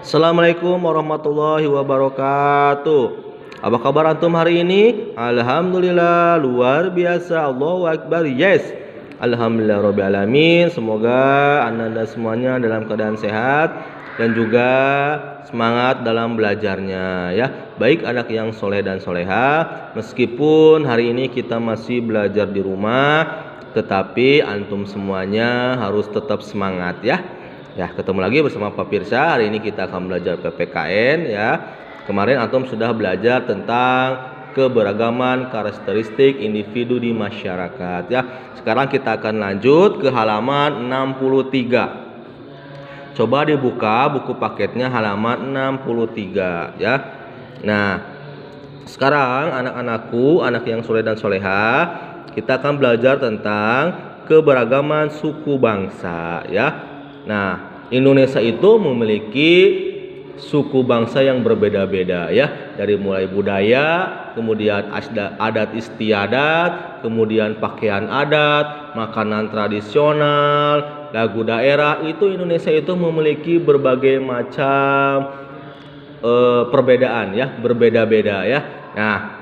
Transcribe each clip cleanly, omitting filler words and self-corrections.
Assalamualaikum warahmatullahi wabarakatuh. Apa kabar antum hari ini? Alhamdulillah, luar biasa. Allahu Akbar. Yes. Alhamdulillah rabbil alamin. Semoga anda semuanya dalam keadaan sehat dan juga semangat dalam belajarnya ya. Baik anak yang soleh dan soleha, meskipun hari ini kita masih belajar di rumah, tetapi antum semuanya harus tetap semangat ya. Ya, ketemu lagi bersama Pak Pirsa. Hari ini kita akan belajar PPKN ya. Kemarin antum sudah belajar tentang keberagaman karakteristik individu di masyarakat ya. Sekarang kita akan lanjut ke halaman 63. Coba dibuka buku paketnya halaman 63 ya. Nah, sekarang anak-anakku, anak yang soleh dan soleha, kita akan belajar tentang keberagaman suku bangsa ya. Nah, Indonesia itu memiliki suku bangsa yang berbeda-beda ya, dari mulai budaya, kemudian adat istiadat, kemudian pakaian adat, makanan tradisional, lagu daerah. Itu Indonesia itu memiliki berbagai macam perbedaan ya, berbeda-beda ya. Nah,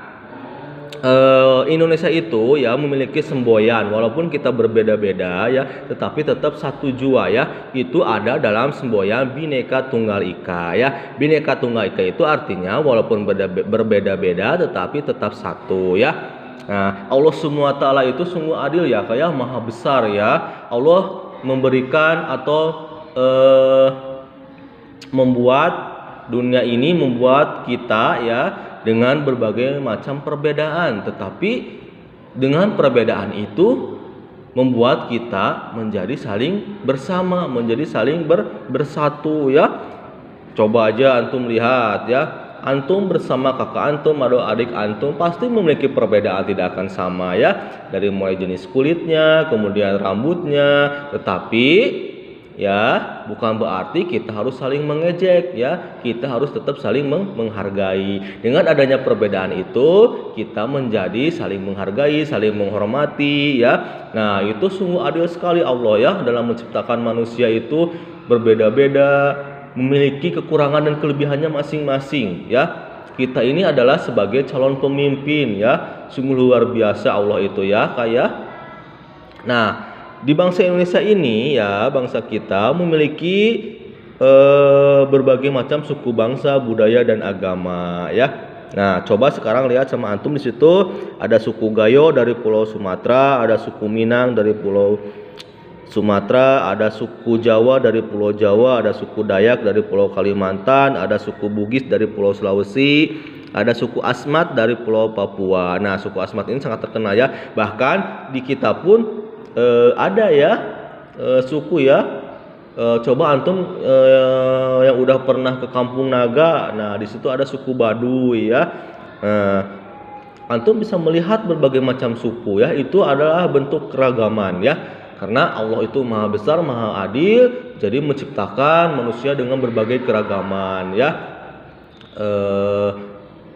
Indonesia itu ya memiliki semboyan, walaupun kita berbeda-beda ya, tetapi tetap satu jua ya. Itu ada dalam semboyan Bhinneka Tunggal Ika ya. Bhinneka Tunggal Ika itu artinya walaupun berbeda-beda tetapi tetap satu ya. Nah, Allah SWT itu sungguh adil ya, kayak maha besar ya. Allah memberikan atau membuat dunia ini, membuat kita ya dengan berbagai macam perbedaan, tetapi dengan perbedaan itu membuat kita menjadi saling bersama, menjadi saling bersatu ya. Coba aja antum lihat ya, antum bersama kakak antum atau adik antum pasti memiliki perbedaan, tidak akan sama ya, dari mulai jenis kulitnya, kemudian rambutnya, tetapi ya bukan berarti kita harus saling mengejek ya, kita harus tetap saling menghargai. Dengan adanya perbedaan itu kita menjadi saling menghargai, saling menghormati ya. Nah, itu sungguh adil sekali Allah ya dalam menciptakan manusia itu berbeda-beda, memiliki kekurangan dan kelebihannya masing-masing ya. Kita ini adalah sebagai calon pemimpin ya, sungguh luar biasa Allah itu ya kayak. Nah, di bangsa Indonesia ini ya, bangsa kita memiliki berbagai macam suku bangsa, budaya dan agama ya. Nah, coba sekarang lihat sama antum, di situ ada suku Gayo dari Pulau Sumatera, ada suku Minang dari Pulau Sumatera, ada suku Jawa dari Pulau Jawa, ada suku Dayak dari Pulau Kalimantan, ada suku Bugis dari Pulau Sulawesi, ada suku Asmat dari Pulau Papua. Nah, suku Asmat ini sangat terkenal ya. Bahkan di kita pun ada ya suku ya. Coba antum yang udah pernah ke Kampung Naga, nah di situ ada suku Baduy ya. Antum bisa melihat berbagai macam suku ya. Itu adalah bentuk keragaman ya. Karena Allah itu maha besar, maha adil, jadi menciptakan manusia dengan berbagai keragaman ya.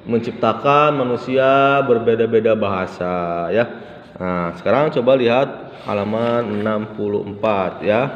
Menciptakan manusia berbeda-beda bahasa ya. Nah, sekarang coba lihat halaman 64 ya.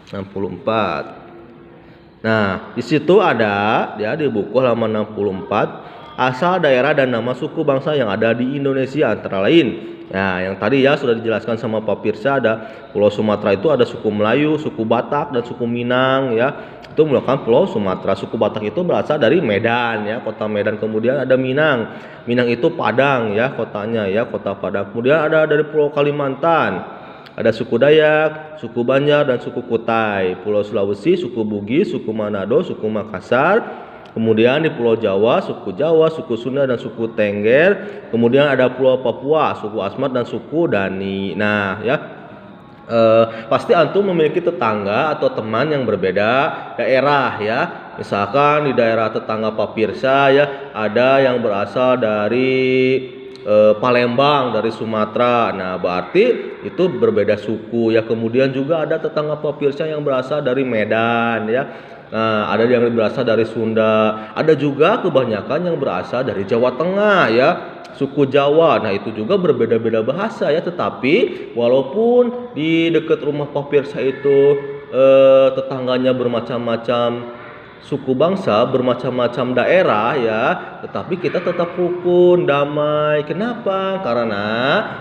64. Nah, di situ ada ya, di buku halaman 64, asal daerah dan nama suku bangsa yang ada di Indonesia antara lain. Nah, yang tadi ya sudah dijelaskan sama Pak Pirsa, ada Pulau Sumatera itu ada suku Melayu, suku Batak dan suku Minang ya. Itu merupakan Pulau Sumatera. Suku Batak itu berasal dari Medan ya, kota Medan. Kemudian ada Minang. Minang itu Padang ya, kotanya ya, kota Padang. Kemudian ada dari Pulau Kalimantan, ada suku Dayak, suku Banjar dan suku Kutai. Pulau Sulawesi, suku Bugis, suku Manado, suku Makassar. Kemudian di Pulau Jawa, suku Sunda dan suku Tengger. Kemudian ada Pulau Papua, suku Asmat dan suku Dani. Nah ya, pasti antum memiliki tetangga atau teman yang berbeda daerah ya. Misalkan di daerah tetangga Pak Pirsa ya, ada yang berasal dari Palembang, dari Sumatera. Nah, berarti itu berbeda suku ya. Kemudian juga ada tetangga Pak Pirsa yang berasal dari Medan ya. Nah, ada yang berasal dari Sunda. Ada juga kebanyakan yang berasal dari Jawa Tengah ya, suku Jawa. Nah, itu juga berbeda-beda bahasa ya. Tetapi walaupun di dekat rumah Pak Pirsa itu tetangganya bermacam-macam suku bangsa, bermacam-macam daerah ya, tetapi kita tetap rukun, damai. Kenapa? Karena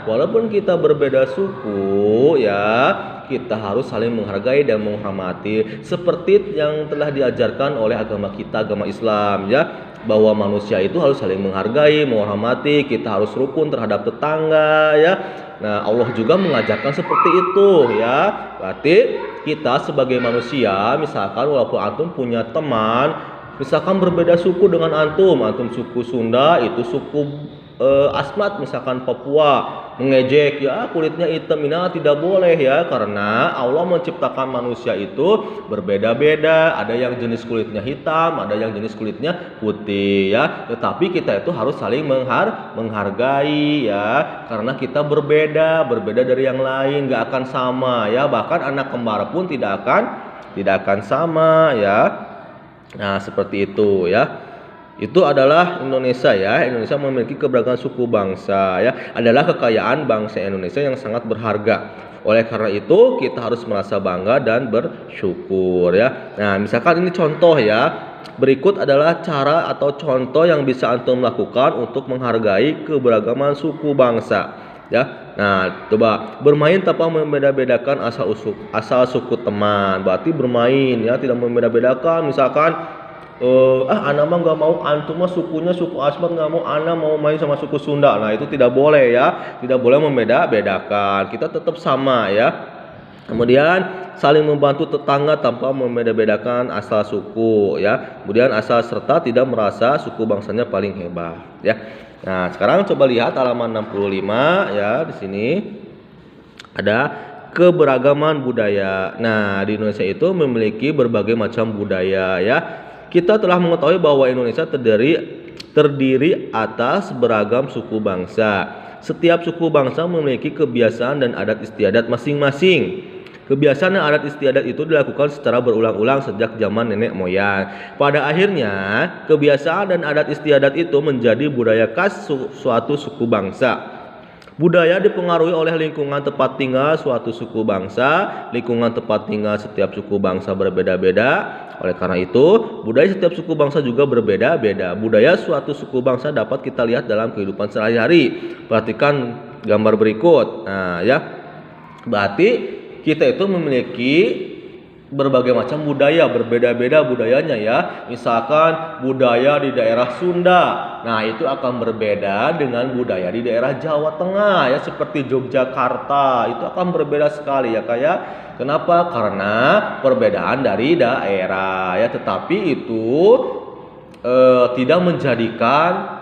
walaupun kita berbeda suku ya, kita harus saling menghargai dan menghormati seperti yang telah diajarkan oleh agama kita, agama Islam ya, bahwa manusia itu harus saling menghargai, menghormati, kita harus rukun terhadap tetangga ya. Nah, Allah juga mengajarkan seperti itu ya. Berarti kita sebagai manusia, misalkan walaupun antum punya teman, misalkan berbeda suku dengan antum suku Sunda, itu suku Asmat misalkan Papua, mengejek ya kulitnya hitam, ini tidak boleh ya, karena Allah menciptakan manusia itu berbeda-beda, ada yang jenis kulitnya hitam, ada yang jenis kulitnya putih ya, tetapi kita itu harus saling menghargai ya, karena kita berbeda dari yang lain, gak akan sama ya, bahkan anak kembar pun tidak akan sama ya. Nah, seperti itu ya. Itu adalah Indonesia ya. Indonesia memiliki keberagaman suku bangsa ya. Adalah kekayaan bangsa Indonesia yang sangat berharga. Oleh karena itu kita harus merasa bangga dan bersyukur ya. Nah, misalkan ini contoh ya. Berikut adalah cara atau contoh yang bisa antum lakukan untuk menghargai keberagaman suku bangsa ya. Nah, coba bermain tanpa membeda-bedakan asal suku teman. Berarti bermain ya, tidak membeda-bedakan. Misalkan anak mah nggak mau, antum mah sukunya suku Asmat nggak mau, anak mau main sama suku Sunda. Nah, itu tidak boleh ya, tidak boleh membeda-bedakan, kita tetap sama ya. Kemudian saling membantu tetangga tanpa membeda-bedakan asal suku ya. Kemudian asal serta tidak merasa suku bangsanya paling hebat ya. Nah, sekarang coba lihat halaman 65 ya, di sini ada keberagaman budaya. Nah, di Indonesia itu memiliki berbagai macam budaya ya. Kita telah mengetahui bahwa Indonesia terdiri atas beragam suku bangsa. Setiap suku bangsa memiliki kebiasaan dan adat istiadat masing-masing. Kebiasaan dan adat istiadat itu dilakukan secara berulang-ulang sejak zaman nenek moyang. Pada akhirnya, kebiasaan dan adat istiadat itu menjadi budaya khas suatu suku bangsa. Budaya dipengaruhi oleh lingkungan tempat tinggal suatu suku bangsa. Lingkungan tempat tinggal setiap suku bangsa berbeda-beda. Oleh karena itu, budaya setiap suku bangsa juga berbeda-beda. Budaya suatu suku bangsa dapat kita lihat dalam kehidupan sehari-hari. Perhatikan gambar berikut. Nah, ya. Berarti kita itu memiliki berbagai macam budaya, berbeda-beda budayanya ya. Misalkan budaya di daerah Sunda, nah itu akan berbeda dengan budaya di daerah Jawa Tengah ya, seperti Yogyakarta, itu akan berbeda sekali ya kayak. Kenapa? Karena perbedaan dari daerah ya, tetapi itu tidak menjadikan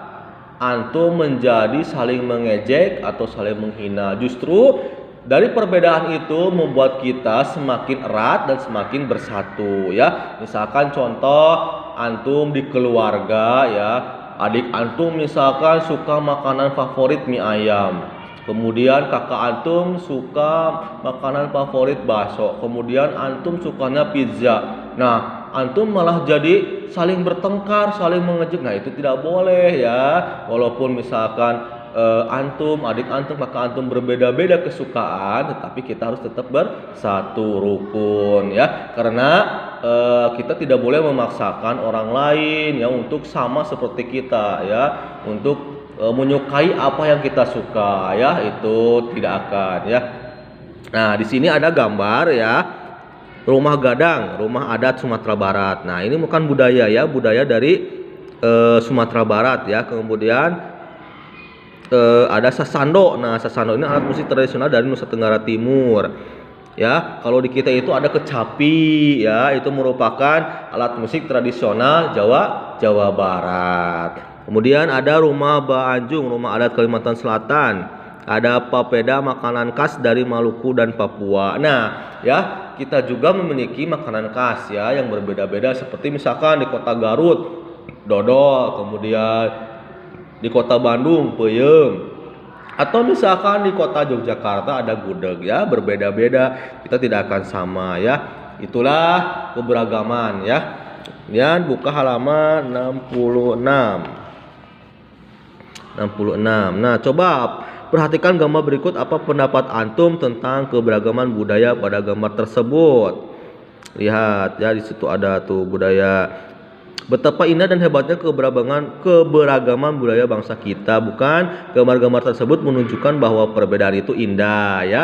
antum menjadi saling mengejek atau saling menghina. Justru dari perbedaan itu membuat kita semakin erat dan semakin bersatu ya. Misalkan contoh antum di keluarga ya, adik antum misalkan suka makanan favorit mie ayam. Kemudian kakak antum suka makanan favorit bakso. Kemudian antum sukanya pizza. Nah, antum malah jadi saling bertengkar, saling mengejek. Nah, itu tidak boleh ya. Walaupun misalkan adik antum, kakak antum berbeda-beda kesukaan, tetapi kita harus tetap bersatu, rukun ya. Karena kita tidak boleh memaksakan orang lain ya untuk sama seperti kita ya, untuk menyukai apa yang kita suka ya, itu tidak akan ya. Nah, di sini ada gambar ya, rumah gadang, rumah adat Sumatera Barat. Nah, ini bukan budaya ya, budaya dari Sumatera Barat ya. Kemudian ada sasando. Nah, sasando ini alat musik tradisional dari Nusa Tenggara Timur. Ya, kalau di kita itu ada kecapi ya, itu merupakan alat musik tradisional Jawa Barat. Kemudian ada rumah Baanjung, rumah adat Kalimantan Selatan. Ada papeda, makanan khas dari Maluku dan Papua. Nah, ya, kita juga memiliki makanan khas ya yang berbeda-beda, seperti misalkan di kota Garut dodol, kemudian di kota Bandung peyem, atau misalkan di kota Yogyakarta ada gudeg ya, berbeda-beda, kita tidak akan sama ya. Itulah keberagaman ya. Kemudian buka halaman 66. Nah, coba perhatikan gambar berikut. Apa pendapat antum tentang keberagaman budaya pada gambar tersebut? Lihat ya, di situ ada tuh budaya. Betapa indah dan hebatnya keberagaman budaya bangsa kita. Bukan gambar-gambar tersebut menunjukkan bahwa perbedaan itu indah ya.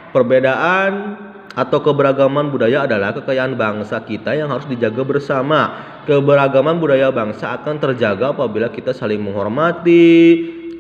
Perbedaan atau keberagaman budaya adalah kekayaan bangsa kita yang harus dijaga bersama. Keberagaman budaya bangsa akan terjaga apabila kita saling menghormati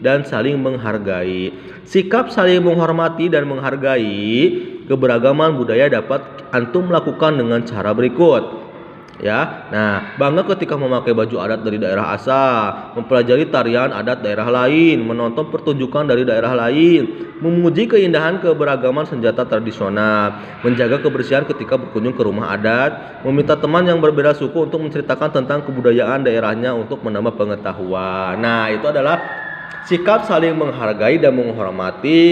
dan saling menghargai. Sikap saling menghormati dan menghargai keberagaman budaya dapat antum lakukan dengan cara berikut. Ya, nah, bangga ketika memakai baju adat dari daerah asal, mempelajari tarian adat daerah lain, menonton pertunjukan dari daerah lain, memuji keindahan keberagaman senjata tradisional, menjaga kebersihan ketika berkunjung ke rumah adat, meminta teman yang berbeda suku untuk menceritakan tentang kebudayaan daerahnya untuk menambah pengetahuan. Nah, itu adalah sikap saling menghargai dan menghormati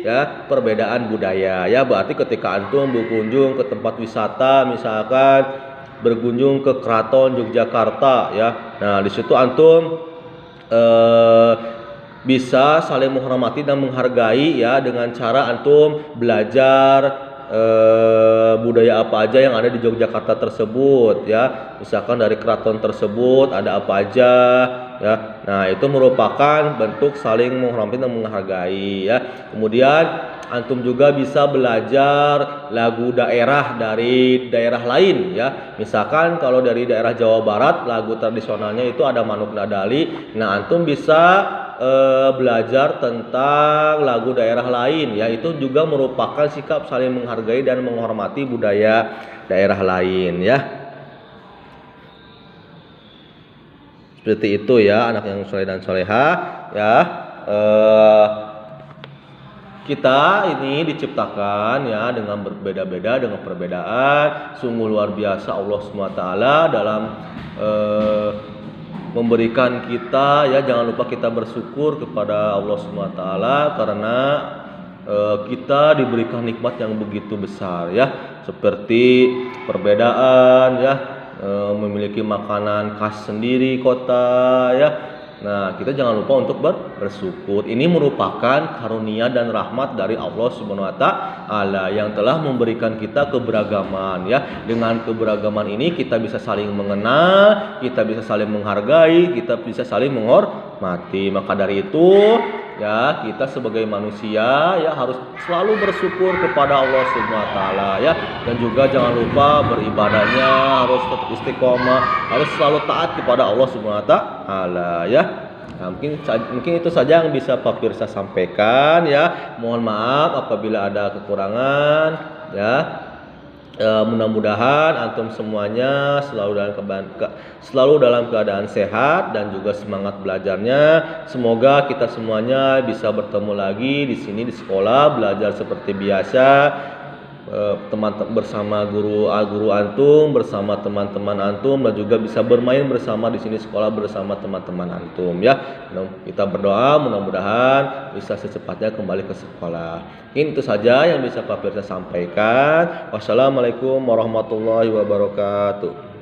ya perbedaan budaya. Ya, berarti ketika antum berkunjung ke tempat wisata, misalkan berkunjung ke Keraton Yogyakarta ya. Nah, di situ antum bisa saling menghormati dan menghargai ya dengan cara antum belajar budaya apa aja yang ada di Yogyakarta tersebut ya. Misalkan dari keraton tersebut ada apa aja ya. Nah, itu merupakan bentuk saling menghormati dan menghargai ya. Kemudian antum juga bisa belajar lagu daerah dari daerah lain ya. Misalkan kalau dari daerah Jawa Barat lagu tradisionalnya itu ada Manuk Nadali. Nah, antum bisa belajar tentang lagu daerah lain ya. Itu juga merupakan sikap saling menghargai dan menghormati budaya daerah lain ya. Seperti itu ya anak yang soleh dan soleha ya. Kita ini diciptakan ya dengan berbeda-beda, dengan perbedaan. Sungguh luar biasa Allah SWT dalam memberikan kita ya. Jangan lupa kita bersyukur kepada Allah SWT karena kita diberikan nikmat yang begitu besar ya. Seperti perbedaan ya, memiliki makanan khas sendiri kota ya. Nah, kita jangan lupa untuk bersyukur. Ini merupakan karunia dan rahmat dari Allah Subhanahu wa taala yang telah memberikan kita keberagaman ya. Dengan keberagaman ini kita bisa saling mengenal, kita bisa saling menghargai, kita bisa saling menghormati. Maka dari itu ya, kita sebagai manusia ya harus selalu bersyukur kepada Allah Subhanahu wa taala ya. Dan juga jangan lupa beribadahnya harus tetap istiqomah, harus selalu taat kepada Allah Subhanahu wa taala ya. Nah, mungkin itu saja yang bisa Pak Firsa sampaikan ya. Mohon maaf apabila ada kekurangan ya. Mudah-mudahan antum semuanya selalu dalam keadaan sehat dan juga semangat belajarnya. Semoga kita semuanya bisa bertemu lagi di sini di sekolah, belajar seperti biasa, teman-teman bersama guru antum, bersama teman-teman antum, dan juga bisa bermain bersama di sini sekolah bersama teman-teman antum ya. Kita berdoa mudah-mudahan bisa secepatnya kembali ke sekolah. Ini itu saja yang bisa Pak Firsa sampaikan. Wassalamualaikum warahmatullahi wabarakatuh.